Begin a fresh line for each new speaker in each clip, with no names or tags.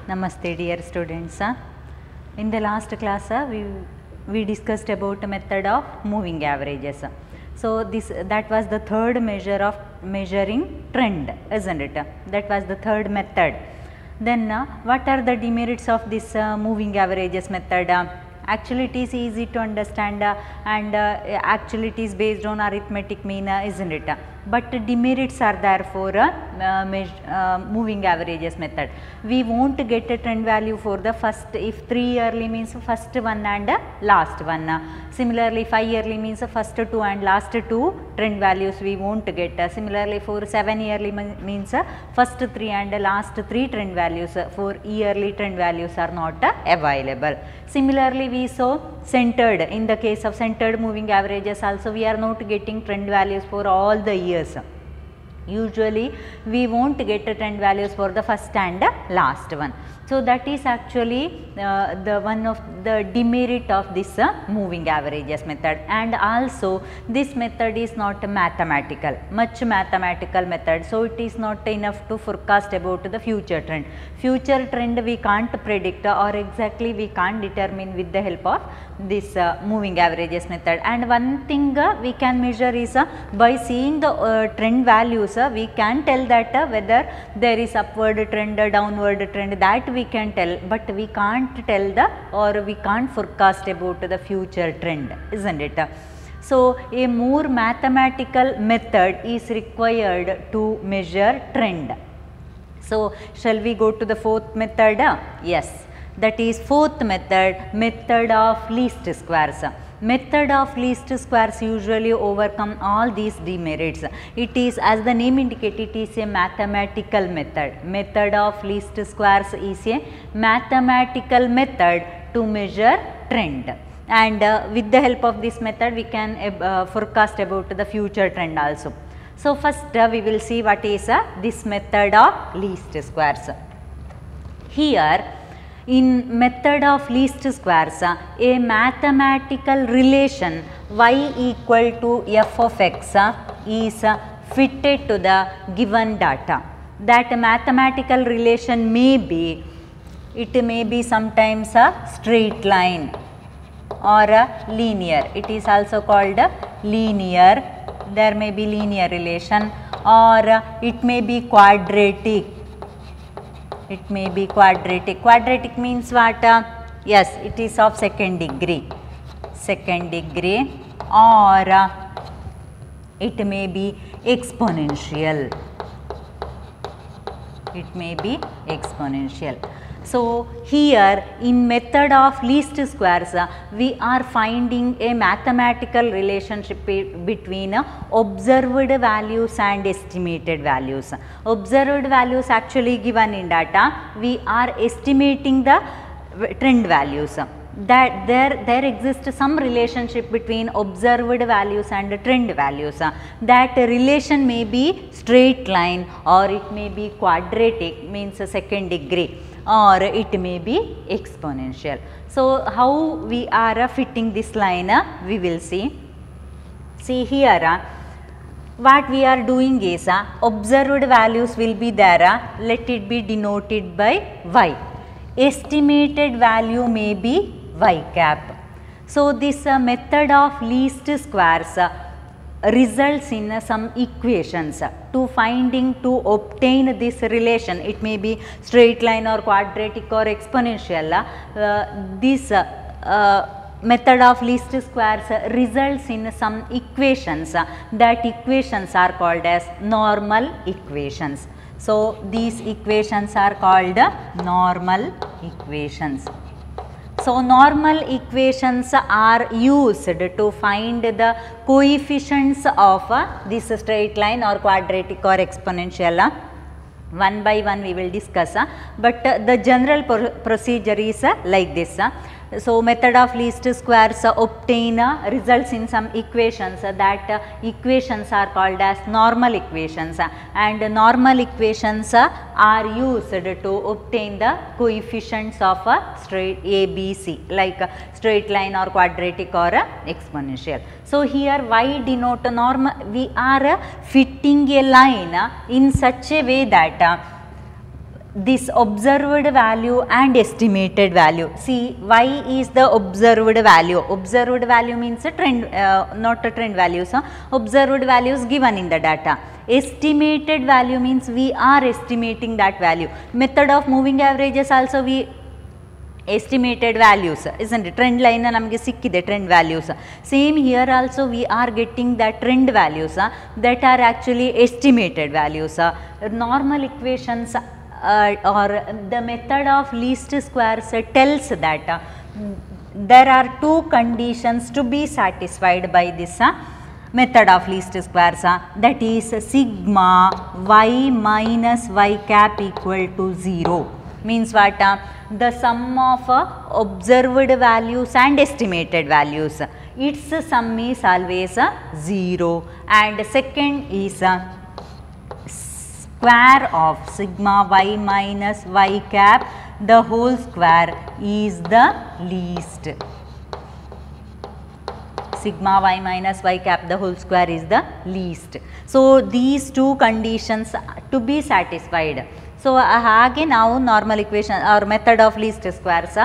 Namaste dear students. In the last class we discussed about method of moving averages. So that was the third measure of measuring trend, isn't it? That was the third method. Then what are the demerits of this moving averages method? Actually it is easy to understand and actually it is based on arithmetic mean, isn't it? But demerits are there for moving averages method. We won't get a trend value for the first, if 3 yearly means first one and last one. Similarly 5 yearly means first 2 and last 2 trend values we won't get. Similarly for 7 yearly means first 3 and last 3 trend values, for yearly trend values are not available. Similarly we saw centered, in the case of centered moving averages also we are not getting trend values for all the years. Usually we won't get trend values for the first and last one. So that is actually the one of the demerit of this moving averages method. And also this method is not mathematical, much mathematical method. So it is not enough to forecast about the future trend. Future trend we can't predict or exactly we can't determine with the help of this moving averages method. And one thing we can measure is by seeing the trend values we can tell that whether there is upward trend, downward trend, that we can tell, but we can't tell the or we can't forecast about the future trend, isn't it? So a more mathematical method is required to measure trend. So shall we go to the fourth method? Yes, that is fourth method, method of least squares. Method of least squares usually overcome all these demerits. It is, as the name indicates, it is a mathematical method. Method of least squares is a mathematical method to measure trend. And with the help of this method we can forecast about the future trend also. So first we will see what is this method of least squares. Here in method of least squares, a mathematical relation y equal to f of x is fitted to the given data. That mathematical relation may be, it may be sometimes a straight line or a linear. It is also called a linear. There may be linear relation, or it may be quadratic. It may be quadratic. Quadratic means what? Yes, it is of second degree. Second degree, or it may be exponential. It may be exponential. So here in method of least squares we are finding a mathematical relationship between observed values and estimated values. Observed values actually given in data, we are estimating the trend values. That there exists some relationship between observed values and trend values. That relation may be straight line, or it may be quadratic, means second degree, or it may be exponential. So how we are fitting this line we will see. See here what we are doing is observed values will be there, let it be denoted by y. Estimated value may be y cap. So this method of least squares results in some equations to obtain this relation. It may be straight line or quadratic or exponential. This method of least squares results in some equations. That equations are called as normal equations. So these equations are called normal equations. So normal equations are used to find the coefficients of this straight line or quadratic or exponential. One by one we will discuss, but the general procedure is like this. So method of least squares obtain results in some equations. That equations are called as normal equations, and normal equations are used to obtain the coefficients of straight A, B, C, like straight line or quadratic or exponential. So here y denote we are fitting a line in such a way that this observed value and estimated value. See, y is the observed value. Observed value means a trend, not a trend value. So, observed value is given in the data. Estimated value means we are estimating that value. Method of moving averages also we estimated values, isn't it? Trend line namage sikkide trend values. Same here also we are getting that trend values that are actually estimated values. Normal equations or the method of least squares tells that there are two conditions to be satisfied by this method of least squares, that is sigma y minus y cap equal to 0. Means what? The sum of observed values and estimated values, its sum is always 0, and second is square of sigma y minus y cap, the whole square is the least. Sigma y minus y cap, the whole square is the least. So, these two conditions to be satisfied. So, ಹಾಗೆ ನಾವು normal equation or method of least squares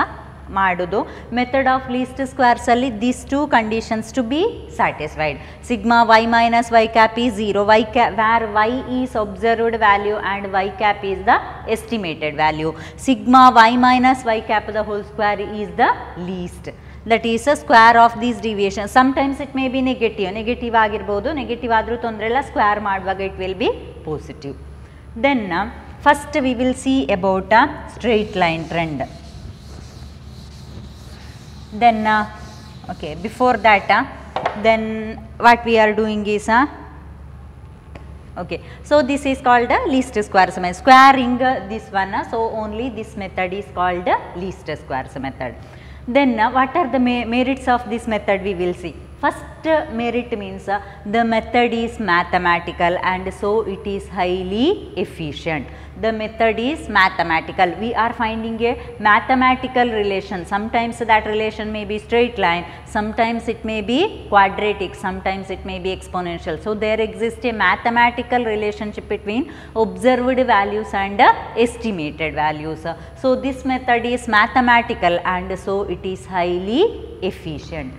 ಮಾಡೋದು. Method of least squares ಅಲ್ಲಿ these two conditions to be satisfied. Sigma y minus y cap is 0, y cap where y is observed value and y cap is the estimated value. Sigma y minus y cap the whole square is the least. That is a square of these deviations. Sometimes it may be negative. Negative ಆಗಿರ್ಬೋದು, negative ಆದರೂ ತೊಂದರೆ ಇಲ್ಲ, square ಮಾಡುವಾಗ it will be positive. Then first we will see about a straight line trend. Then okay, before that then what we are doing is okay, so this is called least squares method. Squaring this one, so only this method is called least squares method. Then what are the merits of this method we will see. First merit means the method is mathematical and so it is highly efficient. The method is mathematical. We are finding a mathematical relation. Sometimes that relation may be straight line, sometimes it may be quadratic, sometimes it may be exponential. So, there exists a mathematical relationship between observed values and estimated values. So, this method is mathematical and so it is highly efficient.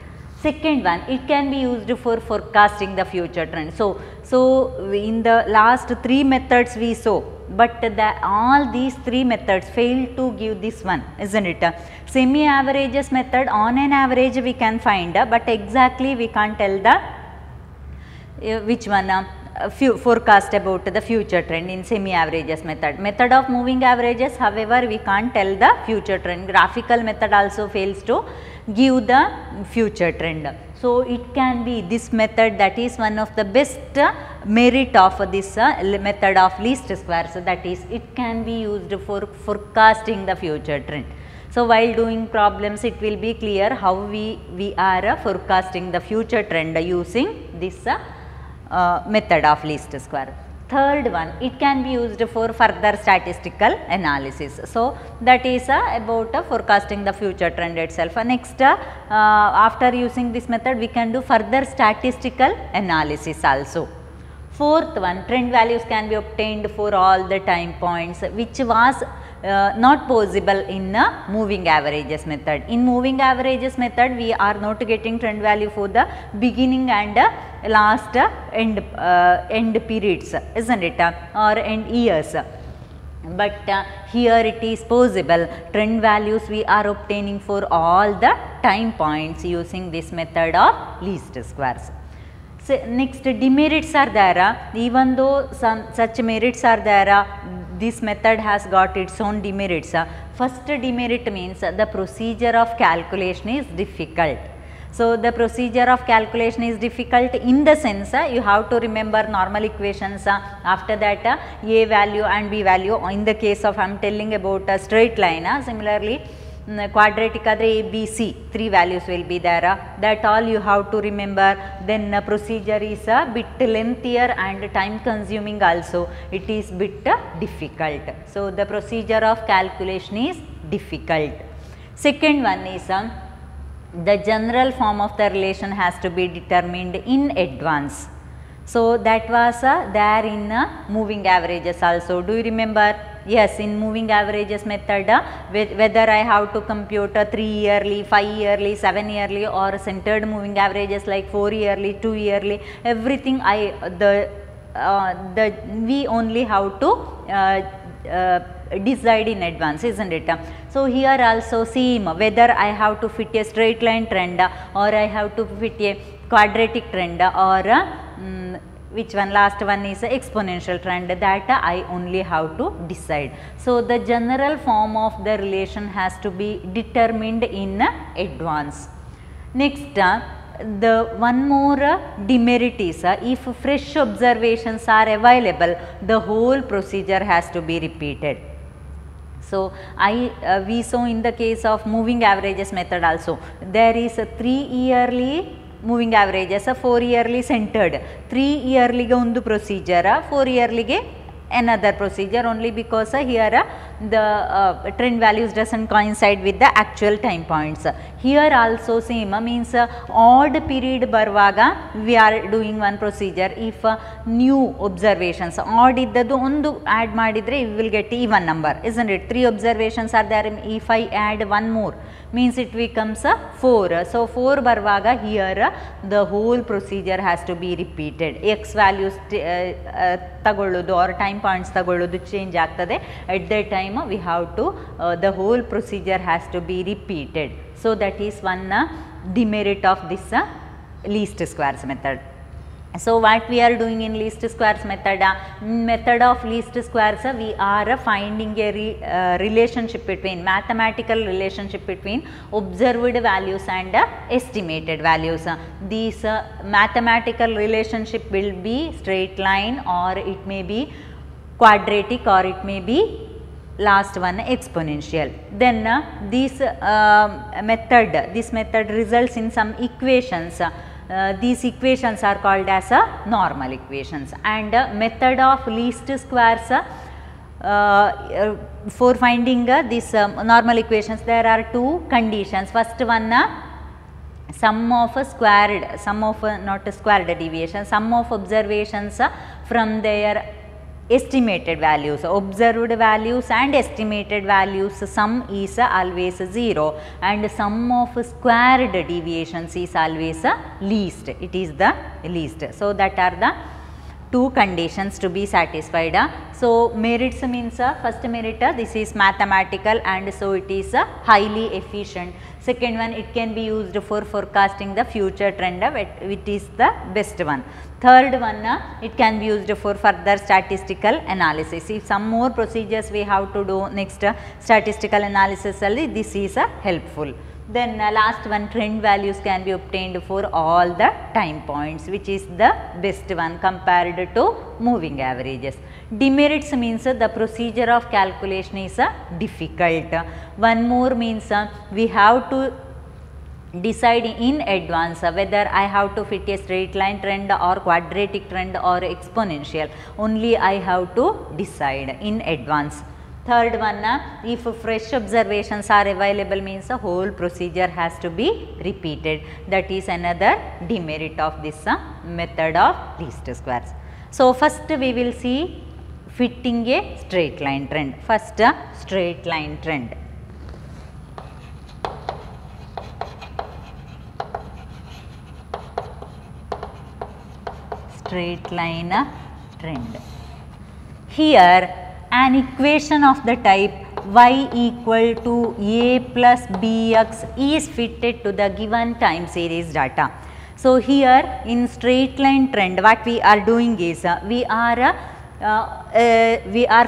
Second one, it can be used for forecasting the future trend. So in the last 3 methods we saw, but all these 3 methods fail to give this one, isn't it? Semi averages method on an average we can find, but exactly we can't tell the which one forecast about the future trend in semi averages method. Method of moving averages, however, we can't tell the future trend. Graphical method also fails to give the future trend. So, it can be this method, that is one of the best merit of this method of least squares, that is it can be used for forecasting the future trend. So, while doing problems it will be clear how we are forecasting the future trend using this method of least square. Third one, it can be used for further statistical analysis. So, that is about forecasting the future trend itself. Next, after using this method we can do further statistical analysis also. Fourth one, trend values can be obtained for all the time points, which was not possible in moving averages method. In moving averages method we are not getting trend value for the beginning and last end periods, isn't it, or end years. But here it is possible, trend values we are obtaining for all the time points using this method of least squares. So, next, demerits are there. Even though such merits are there, this method has got its own demerits. First demerit means the procedure of calculation is difficult. So, the procedure of calculation is difficult in the sense you have to remember normal equations, after that a value and b value. In the case of I am telling about a straight line, similarly quadratic adre a, b, c 3 values will be there, that all you have to remember. Then procedure is a bit lengthier and time consuming also, it is bit difficult. So, the procedure of calculation is difficult. Second one is the general form of the relation has to be determined in advance. So, that was there in moving averages also. Do you remember? yes, in moving averages method, whether I have to compute 3 yearly, 5 yearly, 7 yearly or centered moving averages like 4 yearly, 2 yearly, everything we only have to decide in advance, isn't it? So here also same, whether I have to fit a straight line trend or I have to fit a quadratic trend or which one, last one is exponential trend, that I only have to decide. So the general form of the relation has to be determined in advance. Next, the one more demerit is if fresh observations are available, the whole procedure has to be repeated. So we saw in the case of moving averages method also, there is a 3 yearly moving averages, 4 yearly centered, 3 yearly ಒಂದು procedure, 4 yearly another procedure, only because here the trend values doesn't coincide with the actual time points. Here also same, means odd period barvaga we are doing one procedure. If new observations odd iddadu ondu add madidre we will get even number, isn't it? 3 observations are there, if I add one more means it becomes 4. So 4 barvaga here the whole procedure has to be repeated. X values tagolludu or time points tagolludu change ಆಗ್ತದೆ, at that time we have to the whole procedure has to be repeated. So that is one demerit of this least squares method. So what we are doing in least squares method, method of least squares, we are finding a relationship between, mathematical relationship between observed values and estimated values. These mathematical relationship will be straight line or it may be quadratic or it may be last one exponential. Then this method results in some equations. These equations are called as normal equations, and method of least squares, for finding these normal equations there are two conditions. First one, sum of deviation, sum of observations from their estimated values, observed values and estimated values sum is always 0, and sum of squared deviations is always least, it is the least. So that are the two conditions to be satisfied. So merits means first merit, this is mathematical and so it is highly efficient. Second one, it can be used for forecasting the future trend, which is the best one. Third one, it can be used for further statistical analysis. If some more procedures we have to do next statistical analysis, this is helpful. Then last one, trend values can be obtained for all the time points, which is the best one compared to moving averages. Demerits means the procedure of calculation is difficult. One more means we have to decide in advance whether I have to fit a straight line trend or quadratic trend or exponential, only I have to decide in advance. Third one, if fresh observations are available means the whole procedure has to be repeated. That is another demerit of this method of least squares. So first we will see fitting a straight line trend. First, straight line trend. Straight line trend. Here an equation of the type y equal to a plus bx is fitted to the given time series data. So here in straight line trend what we are doing is we are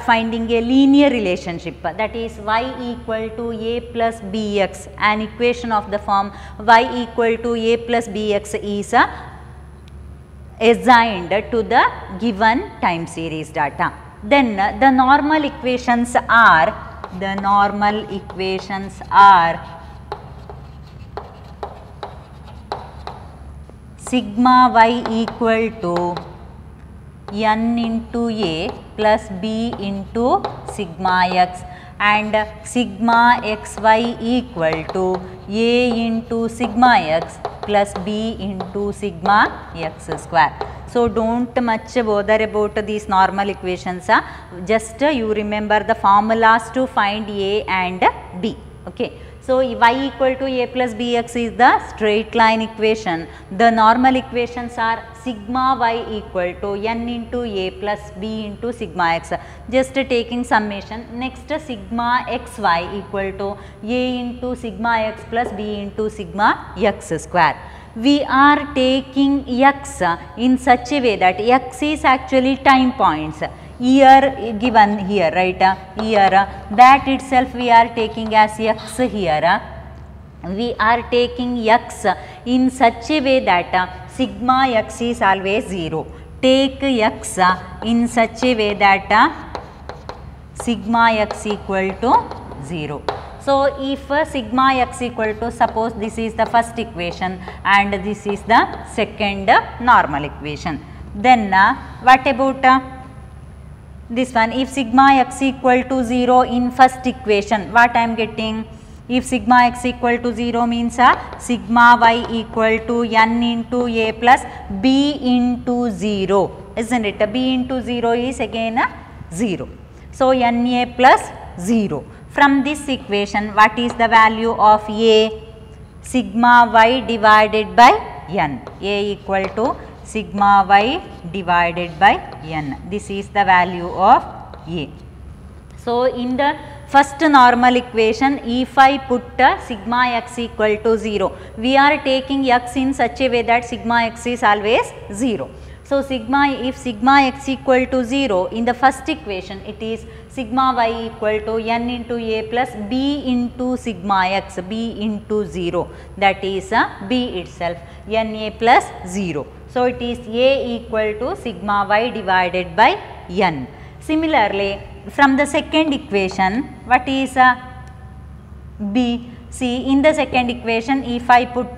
finding a linear relationship, that is y equal to a plus bx. An equation of the form y equal to a plus bx is assigned to the given time series data. Then the normal equations are sigma y equal to n into a plus b into sigma x, and sigma xy equal to a into sigma x plus b into sigma x square. So don't much bother about these normal equations. Just you remember the formulas to find A and B. Okay. So y equal to a plus bx is the straight line equation. The normal equations are sigma y equal to n into a plus b into sigma x. Just taking summation. Next sigma xy equal to a into sigma x plus b into sigma x square. We are taking x in such a way that x is actually time points. Year given here, right? Year that itself we are taking as x here. We are taking x in such a way that sigma x is always 0. Take x in such a way that sigma x equal to 0. So if sigma x equal to, suppose this is the first equation and this is the second normal equation, then what about this one? If sigma x equal to 0 in first equation, what I am getting? If sigma x equal to 0 means sigma y equal to n into a plus b into 0, isn't it? B into 0 is again 0. So na plus 0. From this equation, what is the value of a? Sigma y divided by n. A equal to sigma y divided by n. This is the value of a. So in the first normal equation, if I put sigma x equal to 0, we are taking x in such a way that sigma x is always 0. So if sigma x equal to 0 in the first equation, it is sigma y equal to n into a plus b into sigma x, b into 0, that is b itself, na plus 0. So it is a equal to sigma y divided by n. Similarly, from the second equation, what is b? See, in the second equation, if I put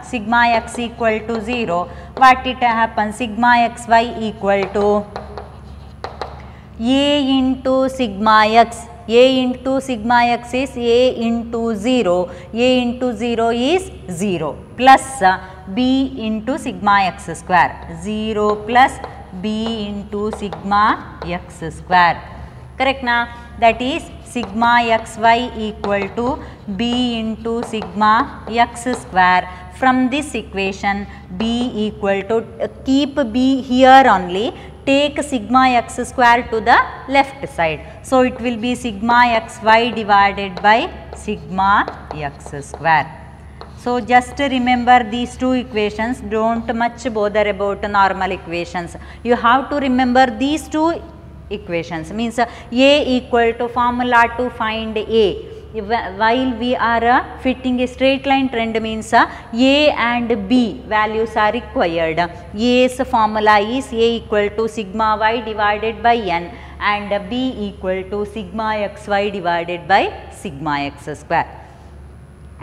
sigma x equal to 0, what it happens? Sigma xy equal to a into sigma x. A into sigma x is a into 0. A into 0 is 0 plus b into sigma x square. 0 plus b into sigma x square. Correct na? That is sigma xy equal to b into sigma x square. From this equation, b equal to, keep b here only, take sigma x square to the left side. So it will be sigma xy divided by sigma x square. So just remember these two equations, don't much bother about normal equations. You have to remember these two equations, means a equal to, formula to find a. While we are fitting a straight line trend means a and b values are required. A's formula is a equal to sigma y divided by n and b equal to sigma xy divided by sigma x square.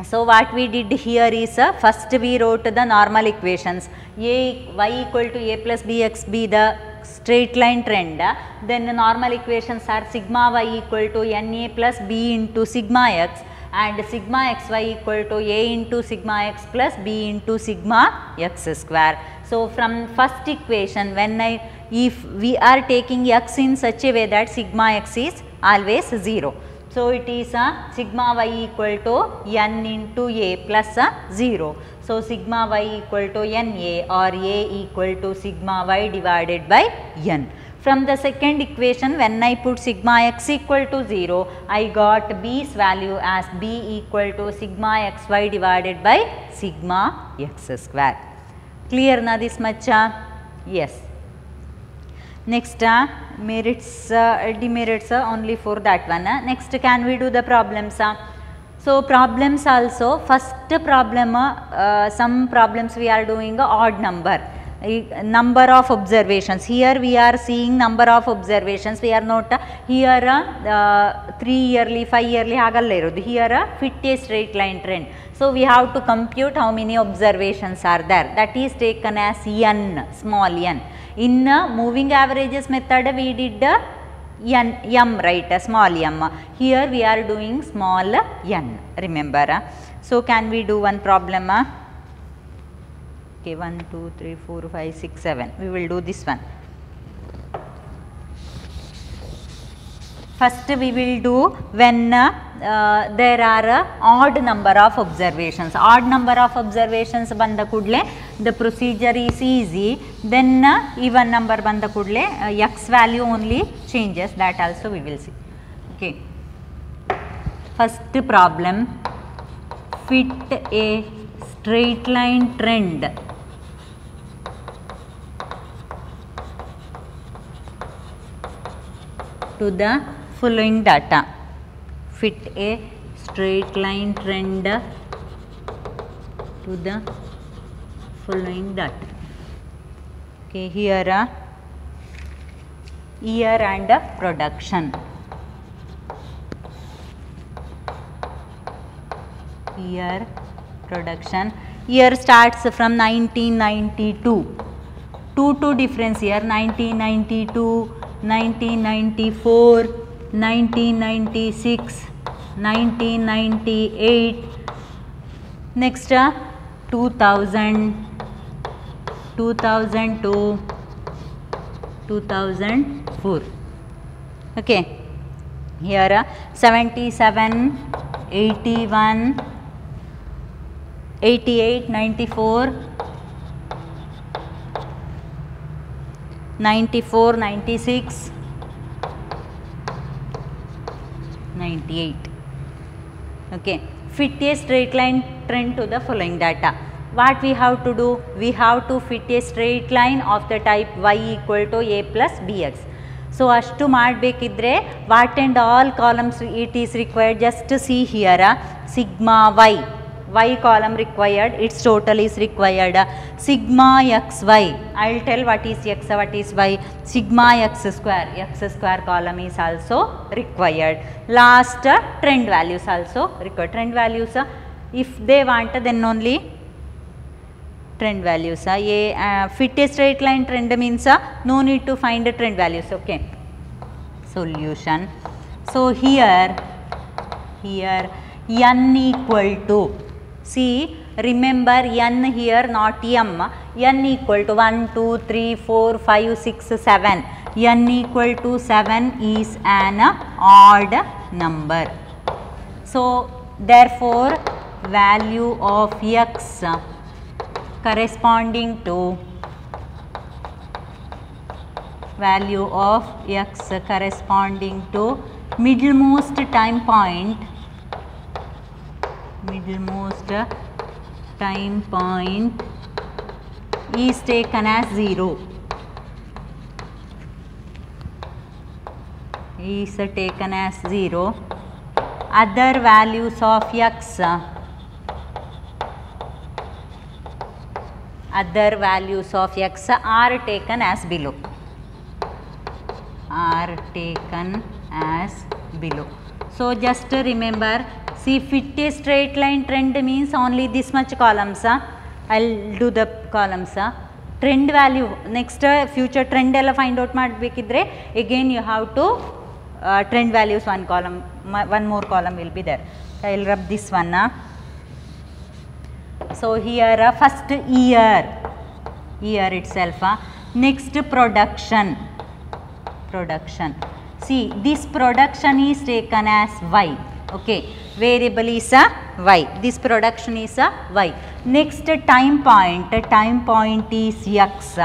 So what we did here is first we wrote the normal equations, y equal to a plus bx be the straight line trend, then the normal equations are sigma y equal to na plus b into sigma x and sigma xy equal to a into sigma x plus b into sigma x square. So from first equation, if we are taking x in such a way that sigma x is always 0. So it is sigma y equal to n into a plus 0. So sigma y equal to na or a equal to sigma y divided by n. From the second equation, when I put sigma x equal to 0, I got b's value as b equal to sigma xy divided by sigma x square. Clear na this much? Yes. Next merits, demerits only for that one. Next, can we do the problems? So problems also, first problem, some problems we are doing odd number. Number of observations. Here we are seeing number of observations. We are not here 3 yearly, 5 yearly hagalla irodu. Here fit a straight line trend. So we have to compute how many observations are there. That is taken as n, small n. In moving averages method, we did m, right, small m. Here we are doing small n, remember. So can we do one problem? Okay, 1 2 3 4 5 6 7. We will do this one. First we will do when there are odd number of observations. Odd number of observations banda kudle the procedure is easy. Then even number banda kudle x value only changes, that also we will see. Okay. First problem, fit a straight line trend to the following data. Fit a straight line trend to the following data. Okay, here year and production. Year, production. Year starts from 1992. Two difference here, 1992, 1994, 1996, 1998, next 2000, 2002, 2004. Okay, here 77, 81, 88, 94, 94, 96, 98. Okay, fit a straight line trend to the following data. What we have to do? We have to fit a straight line of the type y equal to a plus bx. So ashtu ಮಾಡಬೇಕಿದ್ರೆ what and all columns it is required. Just see here, sigma y column required, its total is required. Sigma xy, I will tell what is x, what is y. Sigma x square column is also required. Last trend values also required. Trend values if they want, then only trend values. Fit a straight line trend means no need to find the trend values. Okay, solution. So here n equal to, see, remember n here not m, n equal to 1 2 3 4 5 6 7, n equal to 7 is an odd number. So therefore value of x corresponding to middlemost time point is taken as 0. Other values of x are taken as below. So just remember, see, fit a straight line trend means only this much columns. I will do the columns. Trend value, next future trend ella find out ಮಾಡಬೇಕಿದ್ರೆ again you have to trend values one column, one more column will be there. I will rub this one. So here first year itself, next production. See, this production is taken as y. Okay, variable is y, this production is y. Next time point is x.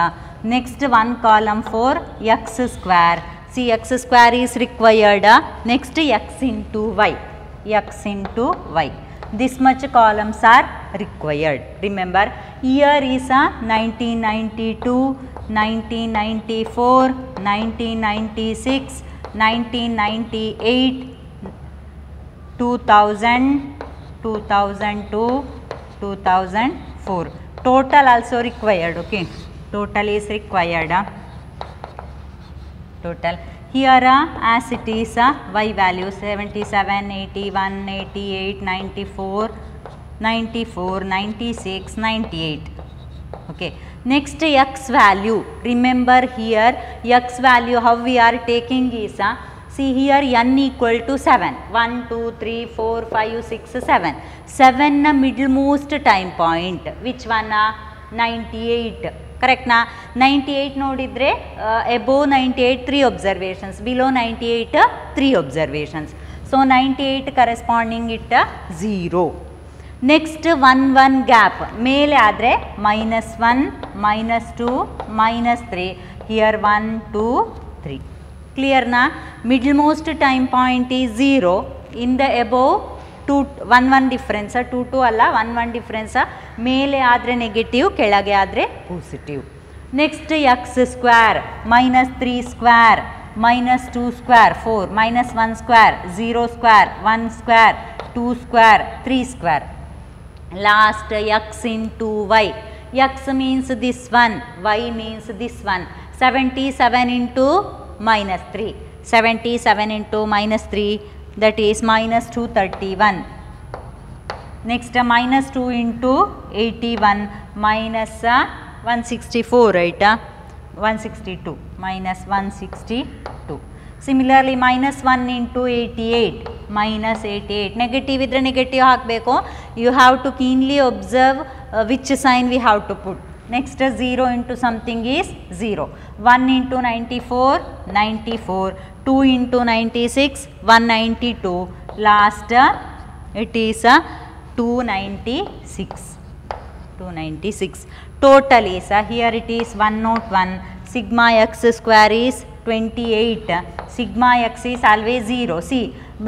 Next one column for x square. See, x square is required. Next x into y. This much columns are required. Remember, year is 1992, 1994, 1996, 1998, 2000, 2002, 2004. Total also required. Okay, total is required. Total here as it is y value 77, 81, 88, 94, 96, 98. Okay, next x value. Remember here x value how we are taking is see here n equal to 7, 1 2 3 4 5 6 7, 7 middlemost time point. Which one? 98 correct na 98 ನೋಡಿದ್ರೆ above 98 3 observations, below 98 3 observations. So 98 corresponding it 0. Next 1 1 gap ಮೇಲೆ ಆದರೆ -1 -2 -3 here 1 2 3 clear na. Middle most time point is 0 in the above 2 1 1 difference 2 2 ಅಲ್ಲ 1 1 difference ಮೇಲೆ ಆದರೆ negative ಕೆಳಗೆ ಆದರೆ positive. Next x square -3 square -2 square 4 -1 square 0 square 1 square 2 square 3 square. Last x into y. X means this one, y means this one. 77 into -3. 77 into -3 that is -231. Next -2 into 81 minus 164 right 162 minus 162. Similarly -1 into 88 minus 88 negative idre negative ಹಾಕಬೇಕು. You have to keenly observe which sign we have to put. Next 0 into something is 0. 1 into 94 94, 2 into 96 192, last it is 296. 296 total is here it is 101. Sigma x square is 28. Sigma x is always 0. See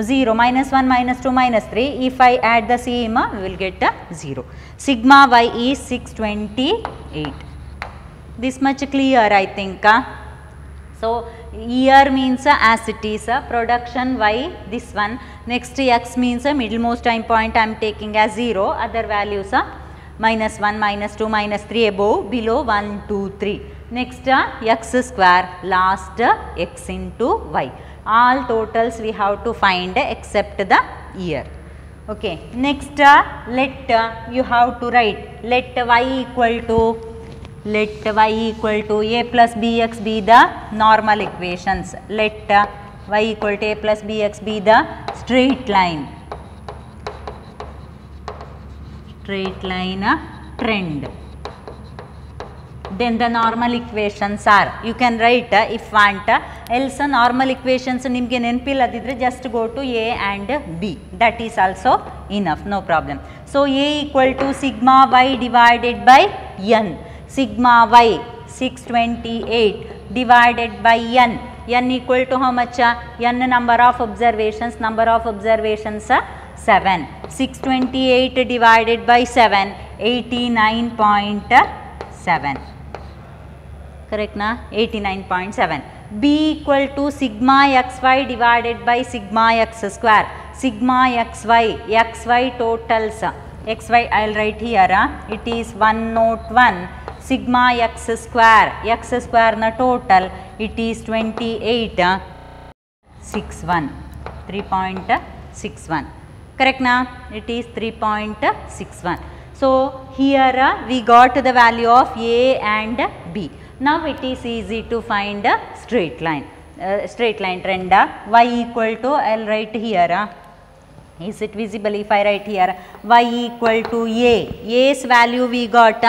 0 -1 -2 -3 if I add the same we will get 0. Sigma y is 628. This much clear I think. So year means as it is production y this one. Next x means middlemost time point I am taking as 0, other values -1 -2 -3 above below 1 2 3. Next x square, last x into y. All totals we have to find except the year. Okay. Next let you have to write let y equal to a plus bx be the normal equations. Let y equal to a plus bx be the straight line trend. Then the normal equations are, you can write if want, else normal equations nimge nenpilladiddre just go to a and b, that is also enough, no problem. So a equal to sigma y divided by n. Sigma y 628 divided by n. N equal to how much? N number of observations 7. 628 divided by 7 89.7. Correct na? 89.7. B equal to sigma xy divided by sigma x square. Sigma xy totals. Xy I will write here. It is 101. Sigma x square na total it is 28.61. 3.61. Correct na? It is 3.61. So here we got the value of a and b. Now it is easy to find a straight line trend. Y equal to, I will write here, is it visible if I write here, y equal to a. A's value we got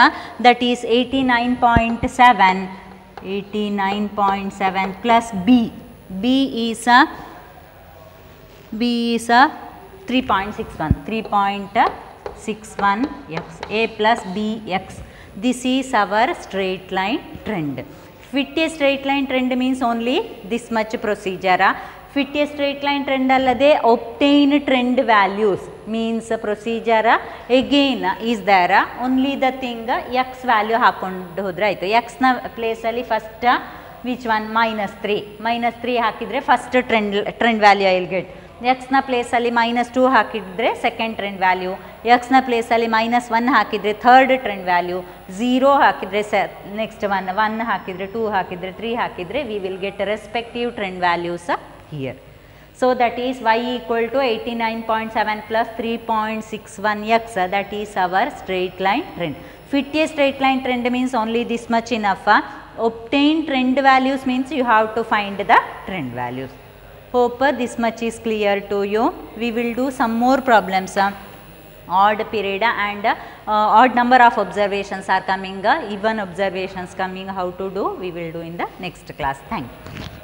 that is 89.7 plus b. B is 3.61 x. A plus b x. This is our straight line trend. Fit a straight line trend means only this much procedure. Fit a straight line trend allade obtain trend values means procedure again is there. Only the thing x value hakondu hodre aitu. X na place alli first which one -3 hakidre first trend value I will get. x na place alli -2 ಹಾಕಿದ್ರೆ second trend value, x na place alli -1 ಹಾಕಿದ್ರೆ third trend value, 0 ಹಾಕಿದ್ರೆ next one, 1 ಹಾಕಿದ್ರೆ 2 ಹಾಕಿದ್ರೆ 3 ಹಾಕಿದ್ರೆ we will get respective trend values here. So that is y equal to 89.7 plus 3.61 x, that is our straight line trend. Fit a straight line trend means only this much enough. Obtain trend values means you have to find the trend values. Hope this much is clear to you. We will do some more problems. odd period and odd number of observations are coming, even observations coming, how to do we will do in the next class. Thank you.